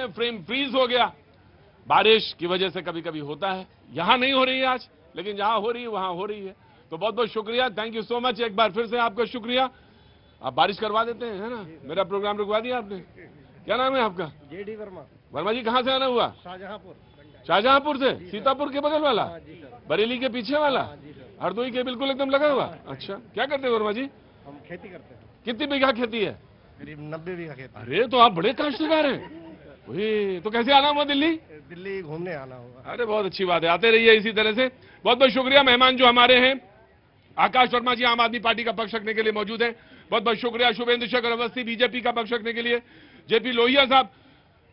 में frame freeze हो गया। बारिश की वजह से कभी कभी होता है, यहां नहीं हो रही है आज, लेकिन जहां हो रही है वहां हो रही है। तो बहुत बहुत शुक्रिया, थैंक यू सो मच, एक बार फिर से आपका शुक्रिया। आप बारिश करवा देते हैं, है ना? मेरा प्रोग्राम रुकवा दिया आपने। क्या नाम है आपका? जेडी वर्मा। वर्मा जी, कहाँ से आना हुआ? शाहजहांपुर। शाहजहांपुर से? सीतापुर के बगल वाला? बरेली के पीछे वाला? हरदोई के बिल्कुल एकदम लगा हुआ? अच्छा, क्या करते हैं वर्मा जी? हम खेती करते हैं। कितनी बीघा खेती है? करीब 90 बीघा खेती। अरे तो आप बड़े काश्तकार हैं। वही तो, कैसे आना हुआ दिल्ली? दिल्ली घूमने आना होगा। अरे बहुत अच्छी बात है, आते रहिए इसी तरह से। बहुत बहुत शुक्रिया। मेहमान जो हमारे हैं, आकाश वर्मा जी आम आदमी पार्टी का पक्ष रखने के लिए मौजूद हैं, बहुत बहुत शुक्रिया। शुभेंदु शेखर अवस्थी बीजेपी का पक्ष रखने के लिए, जेपी लोहिया साहब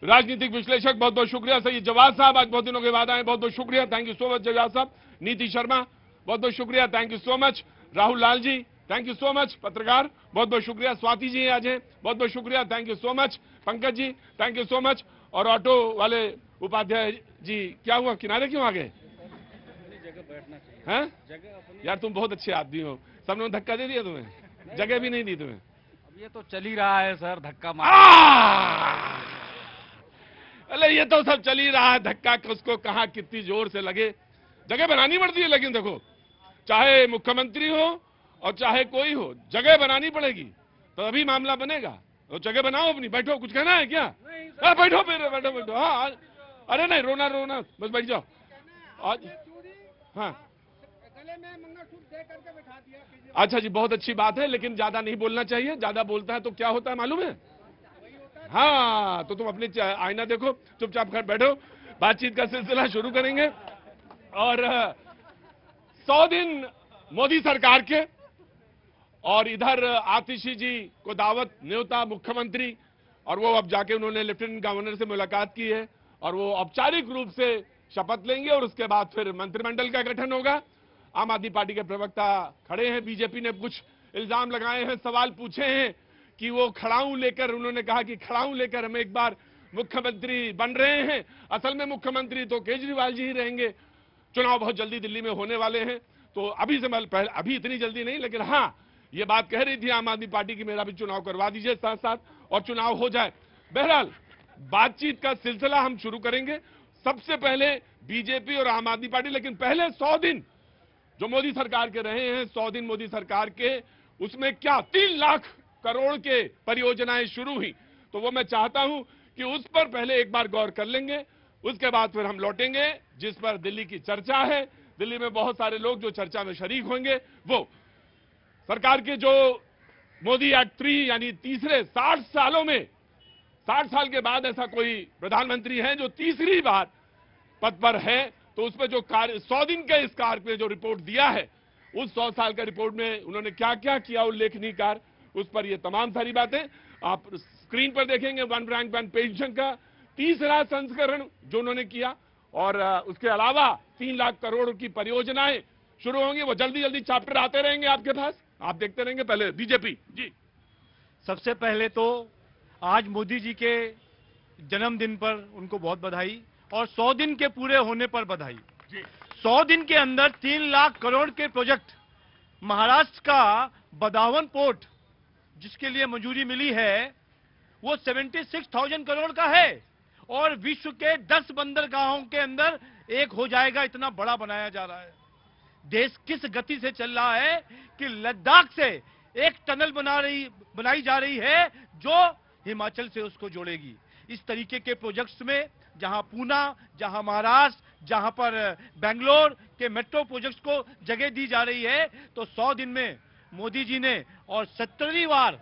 राजनीतिक विश्लेषक, बहुत बहुत शुक्रिया। सैयद जवाद साहब आज बहुत दिनों के बाद आए, बहुत बहुत शुक्रिया, thank you so much Jawad साहब। नीति शर्मा, बहुत बहुत शुक्रिया, thank you so much. Rahul Lal ji, thank you so much, पत्रकार, बहुत बहुत शुक्रिया। स्वाति जी आज हैं, बहुत बहुत शुक्रिया, thank you so much. Pankaj ji, thank you so much. और ऑटो वाले उपाध्याय जी, क्या हुआ, किनारे क्यों आ गए? जगह बैठना चाहिए। हैं यार, तुम बहुत अच्छे आदमी हो, सबने धक्का दे दिया तुम्हें, जगह भी नहीं दी तुम्हें। अब ये तो चल ही रहा है सर, धक्का मार। अरे ये तो सब चल ही रहा है, धक्का उसको कहां कितनी जोर से लगे, जगह बनानी पड़ती है। लेकिन देखो, चाहे मुख्यमंत्री हो और चाहे कोई हो, जगह बनानी पड़ेगी, तो अभी मामला बनेगा। तो जगह बनाओ अपनी, बैठो। कुछ कहना है क्या? बैठो फिर, बैठो बैठो। हाँ, अरे नहीं, रोना रोना, बस बैठ जाओ। आज हाँ, अच्छा जी, बहुत अच्छी बात है, लेकिन ज्यादा नहीं बोलना चाहिए। ज्यादा बोलता है तो क्या होता है मालूम है? हाँ, तो तुम अपने आईना देखो, चुपचाप कर बैठो। बातचीत का सिलसिला शुरू करेंगे। और 100 दिन मोदी सरकार के, और इधर आतिशी जी को दावत न्योता मुख्यमंत्री, और वो अब जाके उन्होंने लेफ्टिनेंट गवर्नर से मुलाकात की है, और वो औपचारिक रूप से शपथ लेंगे, और उसके बाद फिर मंत्रिमंडल का गठन होगा। आम आदमी पार्टी के प्रवक्ता खड़े हैं, बीजेपी ने कुछ इल्जाम लगाए हैं, सवाल पूछे हैं कि वो खड़ाऊ लेकर, उन्होंने कहा कि खड़ाऊ लेकर हम एक बार मुख्यमंत्री बन रहे हैं। असल में मुख्यमंत्री तो केजरीवाल जी ही रहेंगे। चुनाव बहुत जल्दी दिल्ली में होने वाले हैं, तो अभी से पहले, अभी इतनी जल्दी नहीं, लेकिन हाँ, ये बात कह रही थी आम आदमी पार्टी की, मेरा भी चुनाव करवा दीजिए साथ साथ, और चुनाव हो जाए। बहरहाल बातचीत का सिलसिला हम शुरू करेंगे। सबसे पहले बीजेपी और आम आदमी पार्टी, लेकिन पहले 100 दिन जो मोदी सरकार के रहे हैं, 100 दिन मोदी सरकार के, उसमें क्या 3 लाख करोड़ के परियोजनाएं शुरू हुई, तो वो मैं चाहता हूं कि उस पर पहले एक बार गौर कर लेंगे, उसके बाद फिर हम लौटेंगे जिस पर दिल्ली की चर्चा है। दिल्ली में बहुत सारे लोग जो चर्चा में शरीक होंगे, वो सरकार के जो मोदी एक्ट 3, यानी तीसरे 60 सालों में, 60 साल के बाद ऐसा कोई प्रधानमंत्री है जो तीसरी बार पद पर है, तो उसमें जो कार्य 100 दिन के इस कार्य पे जो रिपोर्ट दिया है, उस 100 साल का रिपोर्ट में उन्होंने क्या क्या किया उल्लेखनीय कार्य, उस पर ये तमाम सारी बातें आप स्क्रीन पर देखेंगे। वन रैंक वन पेंशन का तीसरा संस्करण जो उन्होंने किया, और उसके अलावा 3 लाख करोड़ की परियोजनाएं शुरू होंगी। वो जल्दी जल्दी चैप्टर आते रहेंगे आपके पास, आप देखते रहेंगे। पहले बीजेपी जी, सबसे पहले तो आज मोदी जी के जन्मदिन पर उनको बहुत बधाई, और 100 दिन के पूरे होने पर बधाई। 100 दिन के अंदर 3 लाख करोड़ के प्रोजेक्ट, महाराष्ट्र का बदावन पोर्ट जिसके लिए मंजूरी मिली है, वो 76,000 करोड़ का है, और विश्व के 10 बंदरगाहों के अंदर एक हो जाएगा, इतना बड़ा बनाया जा रहा है। देश किस गति से चल रहा है कि लद्दाख से एक टनल बनाई जा रही है जो हिमाचल से उसको जोड़ेगी। इस तरीके के प्रोजेक्ट्स में जहां पूना, जहां महाराष्ट्र, जहां पर बेंगलोर के मेट्रो प्रोजेक्ट्स को जगह दी जा रही है, तो 100 दिन में मोदी जी ने, और 70वीं बार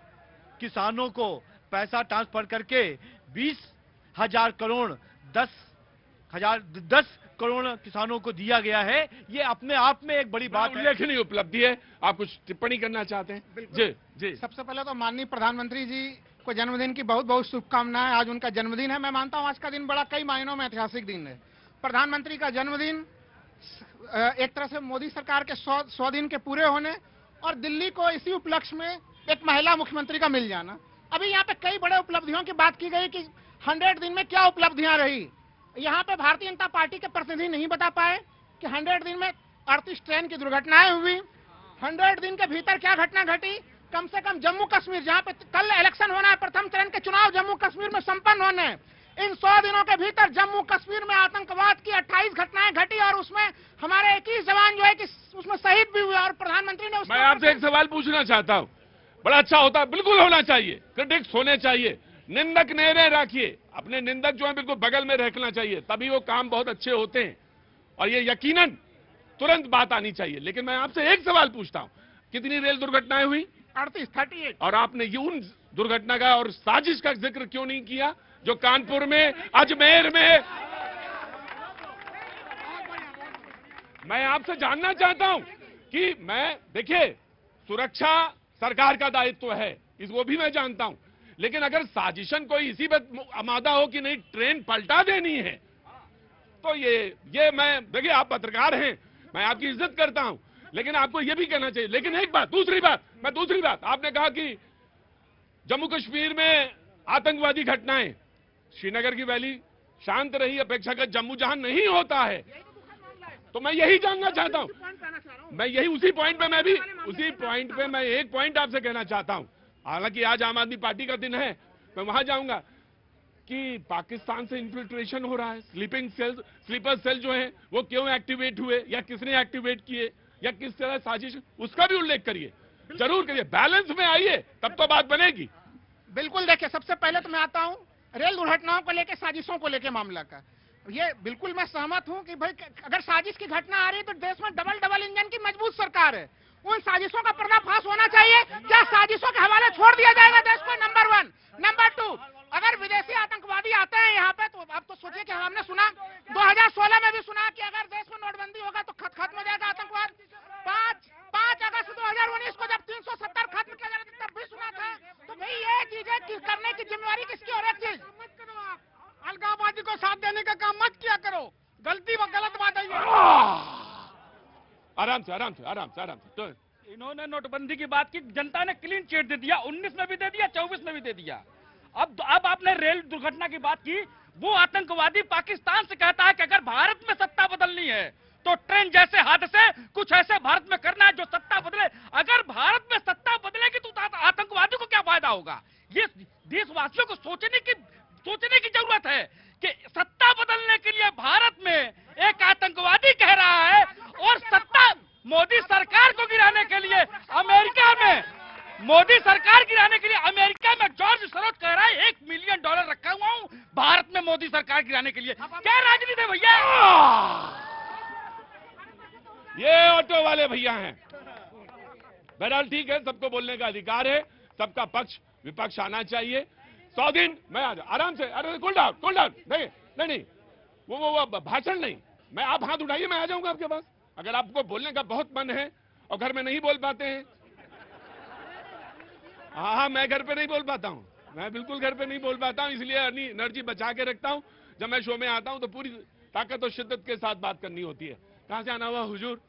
किसानों को पैसा ट्रांसफर करके 20,000 करोड़ 10 करोड़ किसानों को दिया गया है। ये अपने आप में एक बड़ी बात है, उल्लेखनीय उपलब्धि है। आप कुछ टिप्पणी करना चाहते हैं? जी जी। सबसे पहले तो माननीय प्रधानमंत्री जी को जन्मदिन की बहुत बहुत शुभकामनाएं। आज उनका जन्मदिन है। मैं मानता हूं आज का दिन बड़ा कई मायनों में ऐतिहासिक दिन है। प्रधानमंत्री का जन्मदिन, एक तरह से मोदी सरकार के 100 दिन के पूरे होने, और दिल्ली को इसी उपलक्ष्य में एक महिला मुख्यमंत्री का मिल जाना। अभी यहाँ पे कई बड़े उपलब्धियों की बात की गई कि 100 दिन में क्या उपलब्धियां रही। यहाँ पे भारतीय जनता पार्टी के प्रतिनिधि नहीं बता पाए कि 100 दिन में 38 ट्रेन की दुर्घटनाएं हुई। 100 दिन के भीतर क्या घटना घटी। कम से कम जम्मू कश्मीर, जहाँ पे कल इलेक्शन होना है, प्रथम चरण के चुनाव जम्मू कश्मीर में संपन्न होने हैं, इन 100 दिनों के भीतर जम्मू कश्मीर में आतंकवाद की 28 घटनाएं घटी और उसमें हमारे 21 जवान जो है कि उसमें शहीद भी हुए और प्रधानमंत्री ने मैं आपसे एक सवाल पूछना चाहता हूं। बड़ा अच्छा होता है, बिल्कुल होना चाहिए, क्रिटिक्स होने चाहिए, निंदक नेरे रखिए, अपने निंदक जो है बिल्कुल बगल में रखना चाहिए, तभी वो काम बहुत अच्छे होते हैं और ये यकीनन तुरंत बात आनी चाहिए। लेकिन मैं आपसे एक सवाल पूछता हूं, कितनी रेल दुर्घटनाएं हुई? 38 और आपने ये उन दुर्घटना का और साजिश का जिक्र क्यों नहीं किया जो कानपुर में, अजमेर में? मैं आपसे जानना चाहता हूं कि देखिए, सुरक्षा सरकार का दायित्व है, इसको भी मैं जानता हूं, लेकिन अगर साजिशन कोई इसी पर आमादा हो कि नहीं ट्रेन पलटा देनी है, तो ये मैं देखिए, आप पत्रकार हैं, मैं आपकी इज्जत करता हूं, लेकिन आपको ये भी कहना चाहिए। लेकिन एक बात, दूसरी बात, आपने कहा कि जम्मू कश्मीर में आतंकवादी घटनाएं, श्रीनगर की वैली शांत रही अपेक्षाकृत जम्मू जहां नहीं होता है, तो मैं यही जानना चाहता हूं, उसी पॉइंट पे मैं एक पॉइंट आपसे कहना चाहता हूं। हालांकि आज आम आदमी पार्टी का दिन है, मैं वहां जाऊंगा कि पाकिस्तान से इन्फिल्ट्रेशन हो रहा है, स्लीपर सेल जो है वो क्यों एक्टिवेट हुए या किसने एक्टिवेट किए या किस तरह साजिश, उसका भी उल्लेख करिए, जरूर करिए, बैलेंस में आइए, तब तो बात बनेगी। बिल्कुल, देखिए सबसे पहले तो मैं आता हूं रेल दुर्घटनाओं को लेकर, साजिशों को लेकर मामला का, ये बिल्कुल मैं सहमत हूं कि भाई अगर साजिश की घटना आ रही है तो देश में डबल इंजन की मजबूत सरकार है, उन साजिशों का पर्दाफाश होना चाहिए। क्या साजिशों के हवाले छोड़ दिया जाएगा देश को? नंबर 1। नंबर 2, अगर विदेशी आतंकवादी आते हैं यहाँ पे, तो आप तो सोचिए कि हमने सुना 2016 में भी सुना कि अगर देश में नोटबंदी होगा तो खत्म हो जाएगा आतंकवाद। 5 अगस्त 2019 को जब 370 खत्म किया जाएगा तब भी सुना था। तो भाई ये चीजें करने की जिम्मेवारी किसकी? और एक चीज, अलगाववादी को साथ देने का काम मत किया करो, गलत बात है। आराम से तो इन्होंने नोटबंदी की बात की, जनता ने क्लीन चिट दे दिया, 19 में भी दे दिया, 24 में भी दे दिया। अब आपने रेल दुर्घटना की बात की, वो आतंकवादी पाकिस्तान से कहता है कि अगर भारत में सत्ता बदलनी है तो ट्रेन जैसे हादसे कुछ ऐसे भारत में करना है जो सत्ता बदले। अगर भारत में सत्ता बदलेगी तो आतंकवादी को क्या फायदा होगा? ये देशवासियों को सोचने की जरूरत है कि सत्ता बदलने के लिए भारत में एक आतंकवादी कह रहा है और सत्ता मोदी सरकार को गिराने के लिए अमेरिका में जॉर्ज सोरोस कह रहा है $1 मिलियन रखा हुआ हूं भारत में मोदी सरकार गिराने के लिए। क्या राजनीति है भैया? ये ऑटो वाले भैया हैं। बहरहाल ठीक है, सबको बोलने का अधिकार है, सबका पक्ष विपक्ष आना चाहिए। 100 दिन मैं आराम से, अरे कूल डाउन, नहीं, वो भाषण नहीं, मैं आप हाथ उठाइए, मैं आ जाऊंगा आपके पास। अगर आपको बोलने का बहुत मन है और घर में नहीं बोल पाते हैं, हाँ, मैं घर पे नहीं बोल पाता हूँ, मैं बिल्कुल घर पे नहीं बोल पाता हूँ, इसलिए एनर्जी बचा के रखता हूँ। जब मैं शो में आता हूँ तो पूरी ताकत और शिद्दत के साथ बात करनी होती है। कहाँ से आना हुआ हुजूर?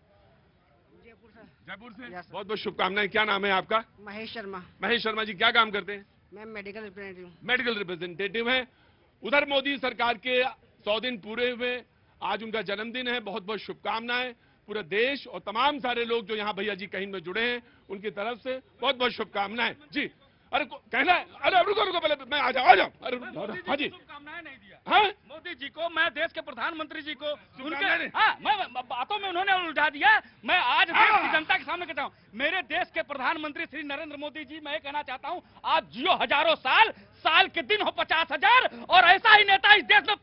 जयपुर से। बहुत बहुत शुभकामनाएं। क्या नाम है आपका? महेश शर्मा जी, क्या काम करते हैं? मैं मेडिकल रिप्रेजेंटेटिव हैं। उधर मोदी सरकार के 100 दिन पूरे हुए, आज उनका जन्मदिन है, बहुत बहुत शुभकामनाएं। पूरे देश और तमाम सारे लोग जो यहाँ भैया जी कहीं में जुड़े हैं उनकी तरफ से बहुत बहुत शुभकामनाएं। जी, अरे कहना है, अरे रुको पहले मैं आ जाओ। अरे हाँ जी, शुभकामनाएं नहीं दिया हाँ मोदी जी को, मैं देश के प्रधानमंत्री जी को उनके मैं बातों में उन्होंने उलझा दिया। मैं आज देश की जनता के सामने कहता हूँ, मेरे देश के प्रधानमंत्री श्री नरेंद्र मोदी जी, मैं कहना चाहता हूँ, आप जियो हजारों साल के दिन हो 50,000 और ऐसा ही नेता इस देश में